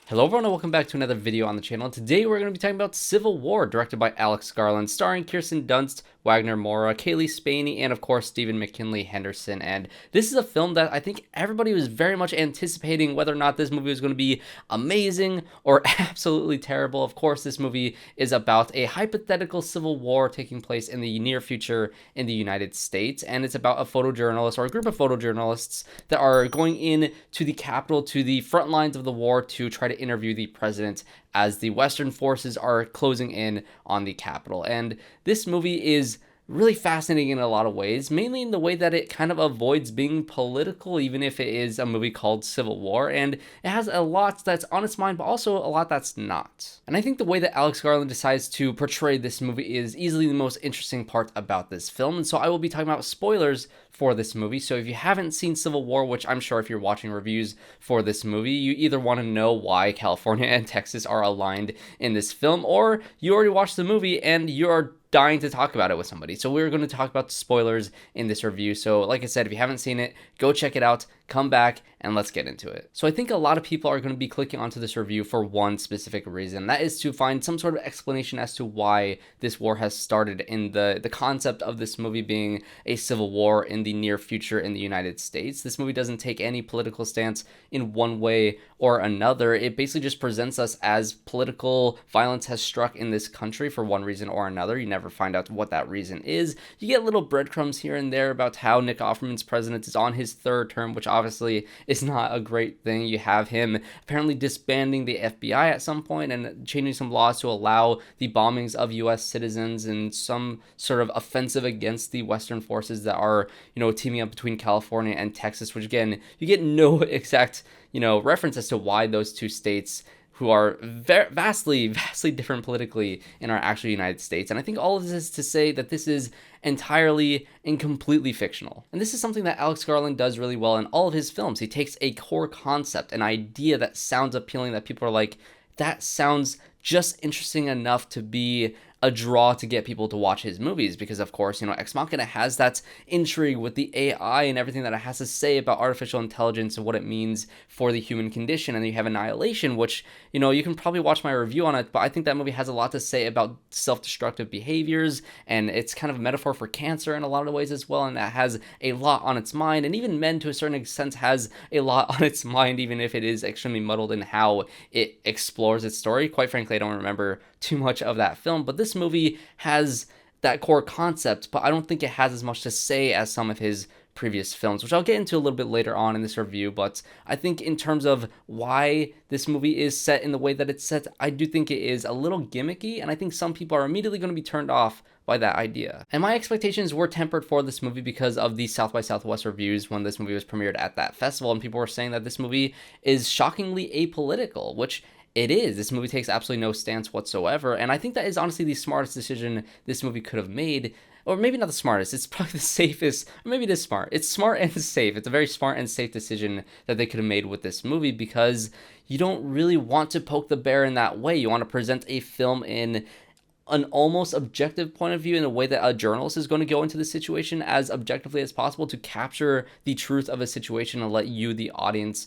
Hello everyone and welcome back to another video on the channel. Today we're going to be talking about Civil War, directed by Garland, starring Kirsten Dunst, Wagner, Moura, Cailee, Spaeny, and of course Stephen McKinley, Henderson. And this is a film that I think everybody was very much anticipating whether or not this movie was going to be amazing or absolutely terrible. Of course, this movie is about a hypothetical civil war taking place in the near future in the United States, and it's about a photojournalist or a group of photojournalists that are going in to the Capitol, to the front lines of the war, to try to interview the president as the Western forces are closing in on the Capitol. And this movie is really fascinating in a lot of ways, mainly in the way that it kind of avoids being political, even if it is a movie called Civil War, and it has a lot that's on its mind, but also a lot that's not. And I think the way that Garland decides to portray this movie is easily the most interesting part about this film, and so I will be talking about spoilers for this movie. So if you haven't seen Civil War, which I'm sure if you're watching reviews for this movie, you either want to know why California and Texas are aligned in this film, or you already watched the movie and you're dying to talk about it with somebody. So we're going to talk about the spoilers in this review. So like I said, if you haven't seen it, go check it out, come back, and let's get into it. So I think a lot of people are going to be clicking onto this review for one specific reason. That is to find some sort of explanation as to why this war has started, in the concept of this movie being a civil war in the near future in the United States. This movie doesn't take any political stance in one way or another. It basically just presents us as political violence has struck in this country for one reason or another. You never find out what that reason is. You get little breadcrumbs here and there about how Nick Offerman's president is on his third term, which obviously is not a great thing. You have him apparently disbanding the FBI at some point and changing some laws to allow the bombings of US citizens, and some sort of offensive against the Western forces that are, teaming up between California and Texas, which again, you get no exact, reference as to why those two states, who are vastly different politically, in our actual United States. And I think all of this is to say that this is entirely and completely fictional. And this is something that Garland does really well in all of his films. He takes a core concept, an idea that sounds appealing, that people are like, that sounds just interesting enough to be a draw to get people to watch his movies, because of course, Ex Machina has that intrigue with the AI and everything that it has to say about artificial intelligence and what it means for the human condition. And then you have Annihilation, which, you can probably watch my review on it, but I think that movie has a lot to say about self-destructive behaviors, and it's kind of a metaphor for cancer in a lot of ways as well, and that has a lot on its mind. And even Men, to a certain extent, has a lot on its mind, even if it is extremely muddled in how it explores its story. Quite frankly, I don't remember too much of that film, but this movie has that core concept, but I don't think it has as much to say as some of his previous films, which I'll get into a little bit later on in this review. But I think in terms of why this movie is set in the way that it's set, I do think it is a little gimmicky, and I think some people are immediately going to be turned off by that idea. And my expectations were tempered for this movie because of the South by Southwest reviews when this movie was premiered at that festival, and people were saying that this movie is shockingly apolitical, which it is. This movie takes absolutely no stance whatsoever, and I think that is honestly the smartest decision this movie could have made. Or maybe not the smartest, it's probably the safest, or maybe it is smart. It's smart and safe. It's a very smart and safe decision that they could have made with this movie, because you don't really want to poke the bear in that way. You want to present a film in an almost objective point of view, in a way that a journalist is going to go into the situation as objectively as possible to capture the truth of a situation and let you, the audience,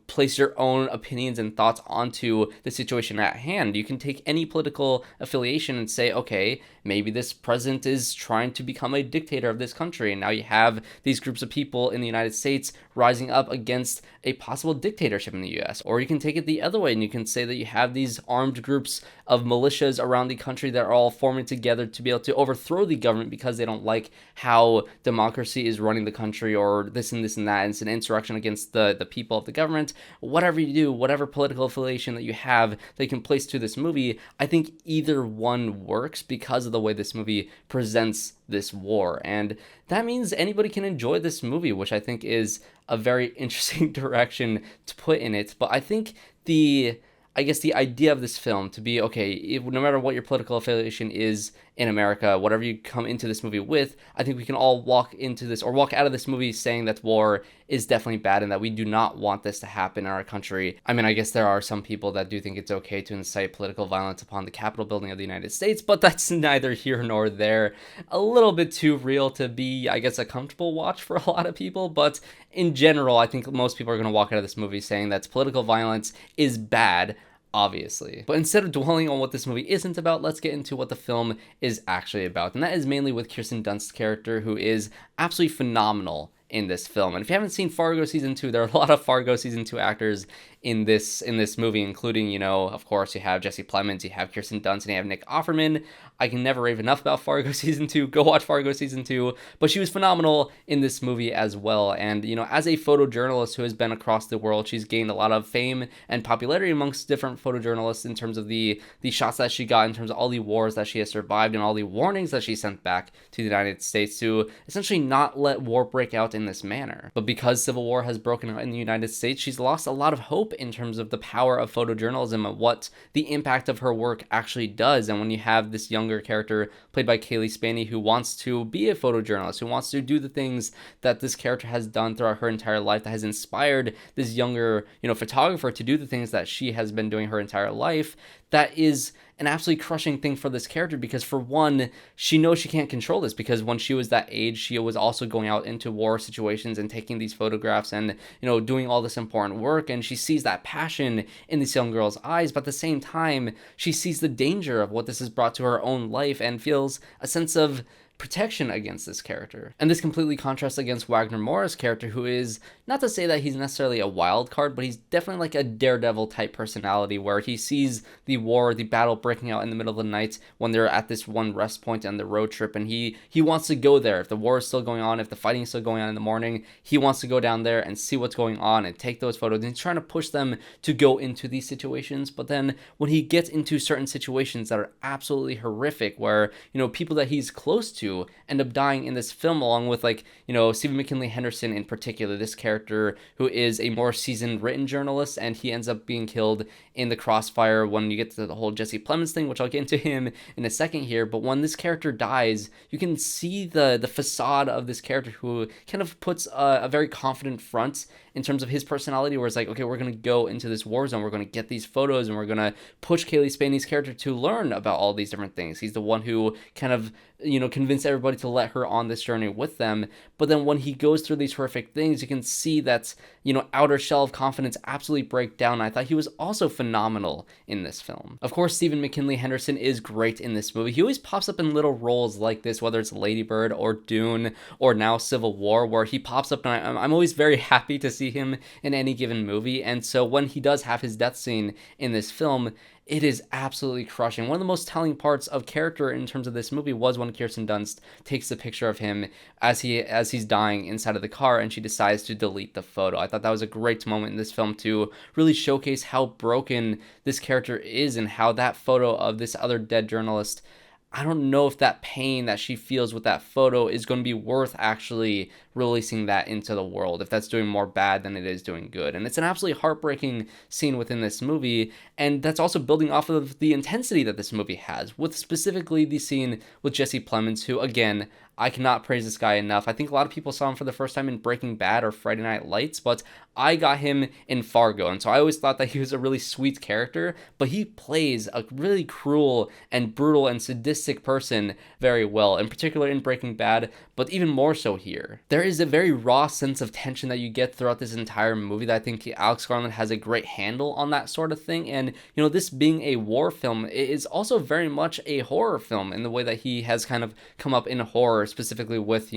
place your own opinions and thoughts onto the situation at hand. You can take any political affiliation and say, okay, maybe this president is trying to become a dictator of this country, and now you have these groups of people in the United States rising up against a possible dictatorship in the US. Or you can take it the other way, and you can say that you have these armed groups of militias around the country that are all forming together to be able to overthrow the government because they don't like how democracy is running the country, or this and this and that. It's an insurrection against the people of the government. Whatever you do, whatever political affiliation that you have that you can place to this movie, I think either one works because of the way this movie presents this war. And that means anybody can enjoy this movie, which I think is a very interesting direction to put in it. But I think the idea of this film to be, okay, no matter what your political affiliation is, in America, whatever you come into this movie with, I think we can all walk into this or walk out of this movie saying that war is definitely bad and that we do not want this to happen in our country. I mean, I guess there are some people that do think it's okay to incite political violence upon the Capitol building of the United States, but that's neither here nor there. A little bit too real to be, I guess, a comfortable watch for a lot of people, but in general, I think most people are going to walk out of this movie saying that political violence is bad, obviously. But instead of dwelling on what this movie isn't about, let's get into what the film is actually about. And that is mainly with Kirsten Dunst's character, who is absolutely phenomenal in this film. And if you haven't seen Fargo season 2, there are a lot of Fargo season 2 actors in this movie, including, of course, you have Jesse Plemons, you have Kirsten Dunst, and you have Nick Offerman. I can never rave enough about Fargo season 2. Go watch Fargo season 2. But she was phenomenal in this movie as well. And, as a photojournalist who has been across the world, she's gained a lot of fame and popularity amongst different photojournalists in terms of the shots that she got, in terms of all the wars that she has survived and all the warnings that she sent back to the United States to essentially not let war break out in this manner. But because civil war has broken out in the United States, she's lost a lot of hope in terms of the power of photojournalism and what the impact of her work actually does. And when you have this younger character played by Cailee Spaeny who wants to be a photojournalist, who wants to do the things that this character has done throughout her entire life, that has inspired this younger, photographer to do the things that she has been doing her entire life, that is an absolutely crushing thing for this character, because for one, she knows she can't control this, because when she was that age, she was also going out into war situations and taking these photographs and, doing all this important work, and she sees that passion in this young girl's eyes, but at the same time, she sees the danger of what this has brought to her own life and feels a sense of protection against this character. And this completely contrasts against Wagner Moura's character, who is, not to say that he's necessarily a wild card, but he's definitely like a daredevil type personality, where he sees the war, the battle breaking out in the middle of the night when they're at this one rest point on the road trip, and he wants to go there. If the war is still going on, if the fighting is still going on in the morning, he wants to go down there and see what's going on and take those photos, and he's trying to push them to go into these situations. But then when he gets into certain situations that are absolutely horrific, where, people that he's close to end up dying in this film, along with Stephen McKinley Henderson in particular, this character who is a more seasoned written journalist, and he ends up being killed in the crossfire when you get to the whole Jesse Plemons thing, which I'll get into him in a second here. But when this character dies, you can see the facade of this character, who kind of puts a very confident front in terms of his personality, where it's like, okay, we're going to go into this war zone, we're going to get these photos, and we're going to push Cailee Spaeny character to learn about all these different things. He's the one who kind of, convinced everybody to let her on this journey with them. But then when he goes through these horrific things, you can see that, outer shell of confidence absolutely break down. I thought he was also phenomenal in this film. Of course, Stephen McKinley Henderson is great in this movie. He always pops up in little roles like this, whether it's Lady Bird or Dune or now Civil War, where he pops up, and I'm always very happy to see him in any given movie. And so when he does have his death scene in this film, it is absolutely crushing. One of the most telling parts of character in terms of this movie was when Kirsten Dunst takes a picture of him as he's dying inside of the car, and she decides to delete the photo. I thought that was a great moment in this film to really showcase how broken this character is, and how that photo of this other dead journalist, I don't know if that pain that she feels with that photo is going to be worth actually releasing that into the world, if that's doing more bad than it is doing good. And it's an absolutely heartbreaking scene within this movie, and that's also building off of the intensity that this movie has, with specifically the scene with Jesse Plemons, who, again, I cannot praise this guy enough. I think a lot of people saw him for the first time in Breaking Bad or Friday Night Lights, but I got him in Fargo, and so I always thought that he was a really sweet character, but he plays a really cruel and brutal and sadistic person very well, in particular in Breaking Bad, but even more so here. There is a very raw sense of tension that you get throughout this entire movie that I think Alex Garland has a great handle on that sort of thing, and this being a war film, it is also very much a horror film in the way that he has kind of come up in horror, specifically with,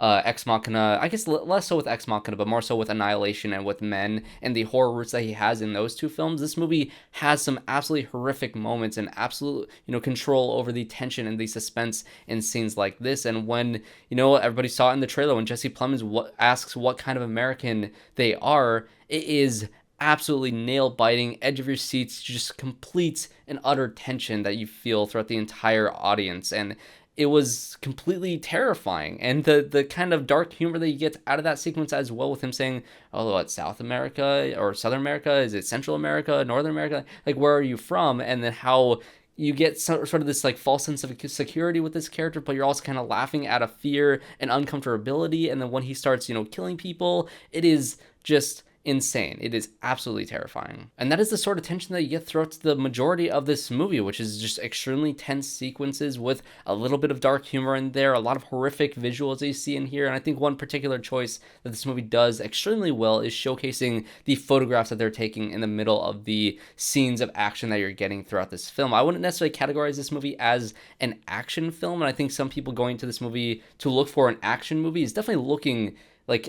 Ex Machina, I guess less so with Ex Machina, but more so with Annihilation and with Men, and the horror roots that he has in those two films. This movie has some absolutely horrific moments and absolute, control over the tension and the suspense in scenes like this. And when, everybody saw it in the trailer, when Jesse Plemons asks what kind of American they are, it is absolutely nail-biting, edge of your seats, just complete and utter tension that you feel throughout the entire audience. And it was completely terrifying. And the kind of dark humor that you get out of that sequence as well, with him saying, oh, what, South America or Southern America? Is it Central America, Northern America? Like, where are you from? And then how you get sort of this like false sense of security with this character, but you're also kind of laughing out of fear and uncomfortability. And then when he starts, killing people, it is just insane. It is absolutely terrifying. And that is the sort of tension that you get throughout the majority of this movie, which is just extremely tense sequences with a little bit of dark humor in there, a lot of horrific visuals that you see in here. And I think one particular choice that this movie does extremely well is showcasing the photographs that they're taking in the middle of the scenes of action that you're getting throughout this film. I wouldn't necessarily categorize this movie as an action film, and I think some people going to this movie to look for an action movie is definitely looking like,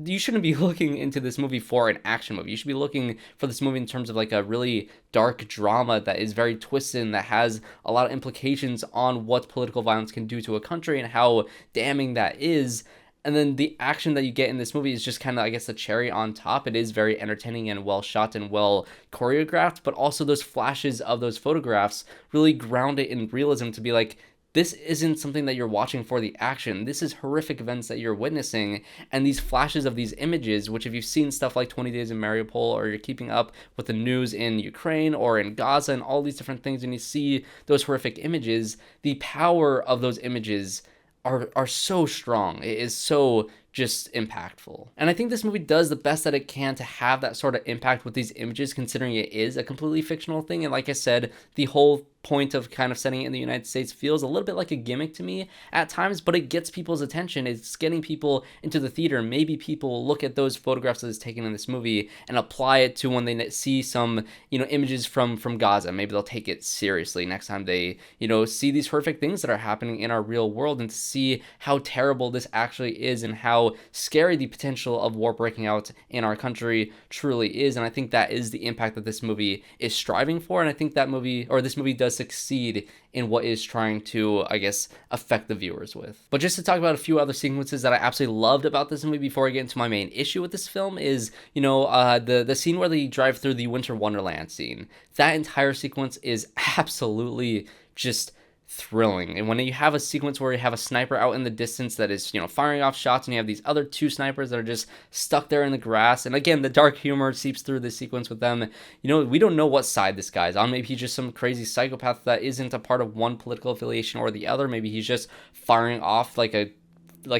you shouldn't be looking into this movie for an action movie. You should be looking for this movie in terms of like a really dark drama that is very twisted and that has a lot of implications on what political violence can do to a country and how damning that is. And then the action that you get in this movie is just kind of, I guess, the cherry on top. It is very entertaining and well shot and well choreographed, but also those flashes of those photographs really ground it in realism to be like, this isn't something that you're watching for the action. This is horrific events that you're witnessing. And these flashes of these images, which if you've seen stuff like 20 Days in Mariupol, or you're keeping up with the news in Ukraine or in Gaza and all these different things, and you see those horrific images, the power of those images are so strong. It is so just impactful. And I think this movie does the best that it can to have that sort of impact with these images, considering it is a completely fictional thing. And like I said, the whole point of kind of setting it in the United States feels a little bit like a gimmick to me at times, but it gets people's attention. It's getting people into the theater. Maybe people look at those photographs that is taken in this movie and apply it to when they see some, images from Gaza. Maybe they'll take it seriously next time they, see these horrific things that are happening in our real world, and to see how terrible this actually is and how scary the potential of war breaking out in our country truly is. And I think that is the impact that this movie is striving for. And I think this movie does succeed in what is trying to, I guess, affect the viewers with. But just to talk about a few other sequences that I absolutely loved about this movie before I get into my main issue with this film is, the scene where they drive through the Winter Wonderland scene. That entire sequence is absolutely just thrilling. And when you have a sequence where you have a sniper out in the distance that is, firing off shots, and you have these other two snipers that are just stuck there in the grass, and again, the dark humor seeps through this sequence with them. We don't know what side this guy's on. Maybe he's just some crazy psychopath that isn't a part of one political affiliation or the other. Maybe he's just firing off like a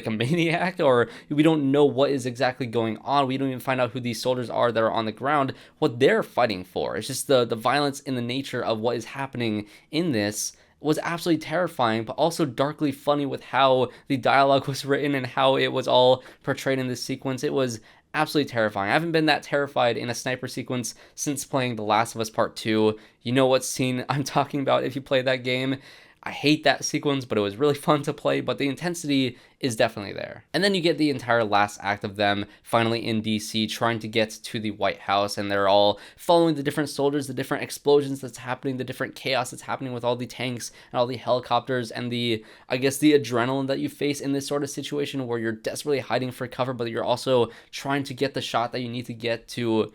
maniac, or we don't know what is exactly going on. We don't even find out who these soldiers are that are on the ground, what they're fighting for. It's just the violence in the nature of what is happening in this was absolutely terrifying, but also darkly funny with how the dialogue was written and how it was all portrayed in this sequence. It was absolutely terrifying. I haven't been that terrified in a sniper sequence since playing The Last of Us Part 2. You know what scene I'm talking about if you play that game. I hate that sequence, but it was really fun to play, but the intensity is definitely there. And then you get the entire last act of them finally in DC trying to get to the White House, and they're all following the different soldiers, the different explosions that's happening, the different chaos that's happening with all the tanks and all the helicopters, and the adrenaline that you face in this sort of situation where you're desperately hiding for cover, but you're also trying to get the shot that you need to get to,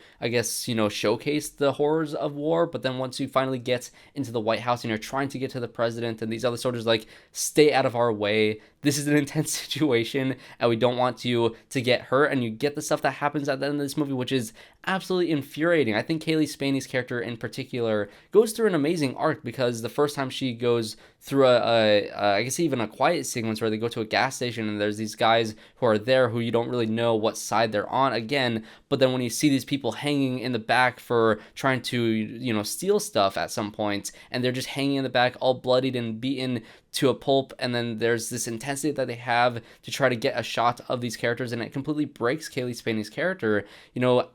showcase the horrors of war. But then once you finally get into the White House and you're trying to get to the president, and these other soldiers stay out of our way, this is an intense situation and we don't want you to get hurt. And you get the stuff that happens at the end of this movie, which is absolutely infuriating. I think Cailee Spaany's character in particular goes through an amazing arc, because the first time she goes through I guess even a quiet sequence where they go to a gas station and there's these guys who are there who you don't really know what side they're on again, but then when you see these people hanging in the back for trying to steal stuff at some point, and they're just hanging in the back all bloodied and beaten to a pulp, and then there's this intensity that they have to try to get a shot of these characters, and it completely breaks Cailee Spaany's character,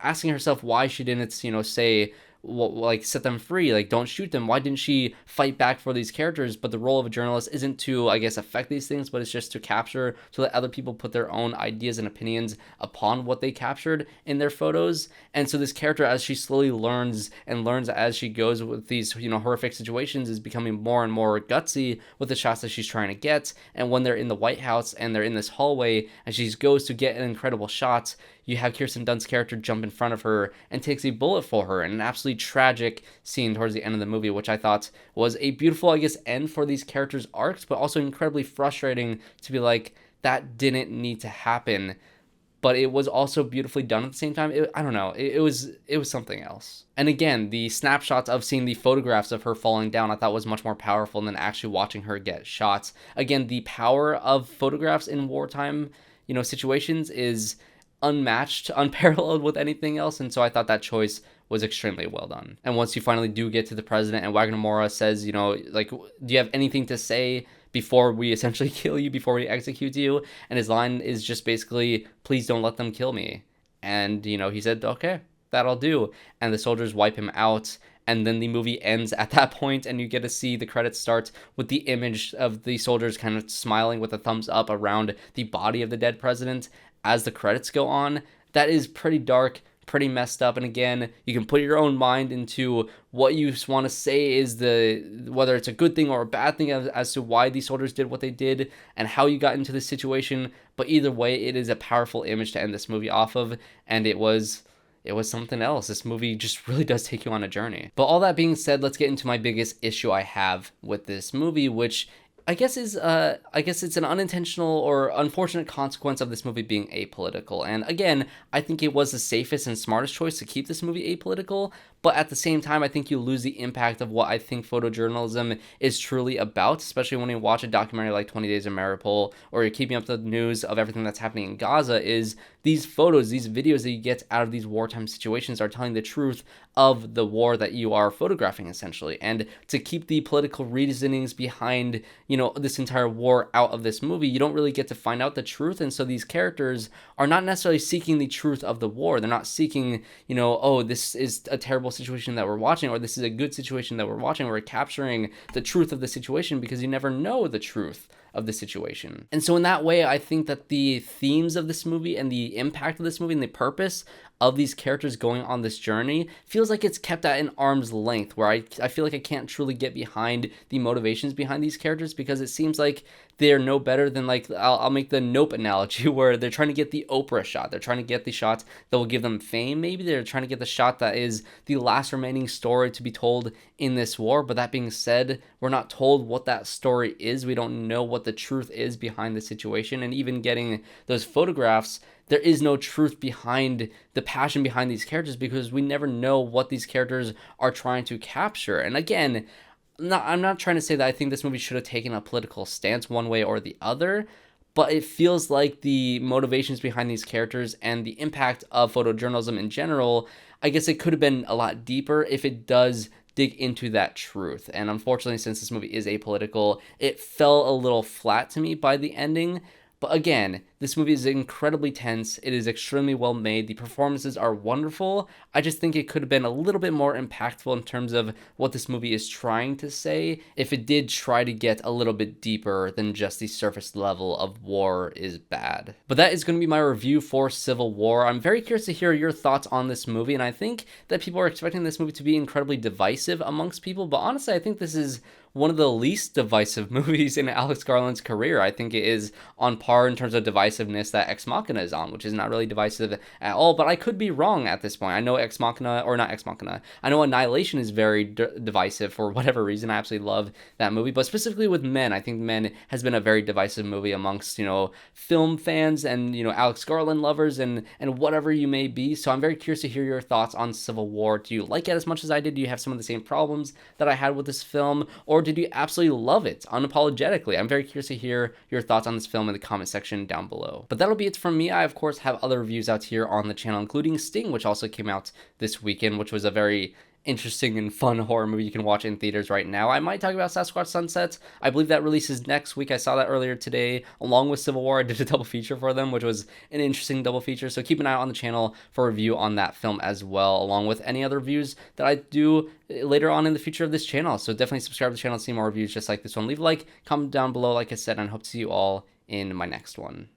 asking herself why she didn't say set them free, don't shoot them. Why didn't she fight back for these characters? But the role of a journalist isn't to, I guess, affect these things, but it's just to capture, to let other people put their own ideas and opinions upon what they captured in their photos. And so this character, as she slowly learns as she goes with these, horrific situations, is becoming more and more gutsy with the shots that she's trying to get. And when they're in the White House and they're in this hallway and she goes to get an incredible shot, you have Kirsten Dunst's character jump in front of her and takes a bullet for her in an absolutely tragic scene towards the end of the movie, which I thought was a beautiful, end for these characters' arcs, but also incredibly frustrating to be that didn't need to happen. but it was also beautifully done at the same time. I don't know, it was something else. And again, the snapshots of seeing the photographs of her falling down, I thought was much more powerful than actually watching her get shot. Again, the power of photographs in wartime, situations is unmatched, unparalleled with anything else, and so I thought that choice was extremely well done. And once you finally do get to the president and Wagner Moura says, like, do you have anything to say before we essentially kill you, before we execute you? And his line is just basically, please don't let them kill me. And, he said, okay, that'll do. And the soldiers wipe him out. And then the movie ends at that point, and you get to see the credits start with the image of the soldiers kind of smiling with a thumbs up around the body of the dead president as the credits go on. That is pretty dark, pretty messed up. And again, you can put your own mind into what you want to say is whether it's a good thing or a bad thing as to why these soldiers did what they did and how you got into this situation. But either way, it is a powerful image to end this movie off of, and it was something else. This movie just really does take you on a journey. But all that being said, let's get into my biggest issue I have with this movie, which I guess it's an unintentional or unfortunate consequence of this movie being apolitical. And again, I think it was the safest and smartest choice to keep this movie apolitical, but at the same time, I think you lose the impact of what I think photojournalism is truly about, especially when you watch a documentary like 20 Days of Mariupol, or you're keeping up the news of everything that's happening in Gaza, is these photos, these videos that you get out of these wartime situations are telling the truth of the war that you are photographing, essentially. And to keep the political reasonings behind, this entire war out of this movie, you don't really get to find out the truth. And so these characters are not necessarily seeking the truth of the war. They're not seeking, oh, this is a terrible situation that we're watching, or this is a good situation that we're watching. We're capturing the truth of the situation, because you never know the truth of the situation. And so in that way, I think that the themes of this movie and the impact of this movie and the purpose of these characters going on this journey feels like it's kept at an arm's length, where I feel like I can't truly get behind the motivations behind these characters, because it seems like they're no better than, like, I'll make the Nope analogy, where they're trying to get the Oprah shot. They're trying to get the shot that will give them fame, maybe. They're trying to get the shot that is the last remaining story to be told in this war. But that being said, we're not told what that story is. We don't know what the truth is behind the situation. And even getting those photographs, there is no truth behind the passion behind these characters, because we never know what these characters are trying to capture. And again, I'm not trying to say that I think this movie should have taken a political stance one way or the other, but it feels like the motivations behind these characters and the impact of photojournalism in general, I guess it could have been a lot deeper if it does dig into that truth. And unfortunately, since this movie is apolitical, it fell a little flat to me by the ending. But again, this movie is incredibly tense. It is extremely well made. The performances are wonderful. I just think it could have been a little bit more impactful in terms of what this movie is trying to say, if it did try to get a little bit deeper than just the surface level of war is bad. But that is going to be my review for Civil War. I'm very curious to hear your thoughts on this movie, and I think that people are expecting this movie to be incredibly divisive amongst people, but honestly, I think this is one of the least divisive movies in Alex Garland's career. I think it is on par in terms of divisiveness that Ex Machina is on, which is not really divisive at all, but I could be wrong at this point. I know Ex Machina, or not Ex Machina, I know Annihilation is very divisive for whatever reason. I absolutely love that movie, but specifically with Men, I think Men has been a very divisive movie amongst, film fans and, Alex Garland lovers and whatever you may be. So I'm very curious to hear your thoughts on Civil War. Do you like it as much as I did? Do you have some of the same problems that I had with this film, or did you absolutely love it unapologetically? I'm very curious to hear your thoughts on this film in the comment section down below. But that'll be it from me. I, of course, have other reviews out here on the channel, including Sting, which also came out this weekend, which was a very interesting and fun horror movie you can watch in theaters right now. I might talk about Sasquatch Sunset. I believe that releases next week. I saw that earlier today along with Civil War. I did a double feature for them, which was an interesting double feature, so keep an eye out on the channel for a review on that film as well, along with any other reviews that I do later on in the future of this channel. So definitely subscribe to the channel to see more reviews just like this one. Leave a like, comment down below, like I said, and I hope to see you all in my next one.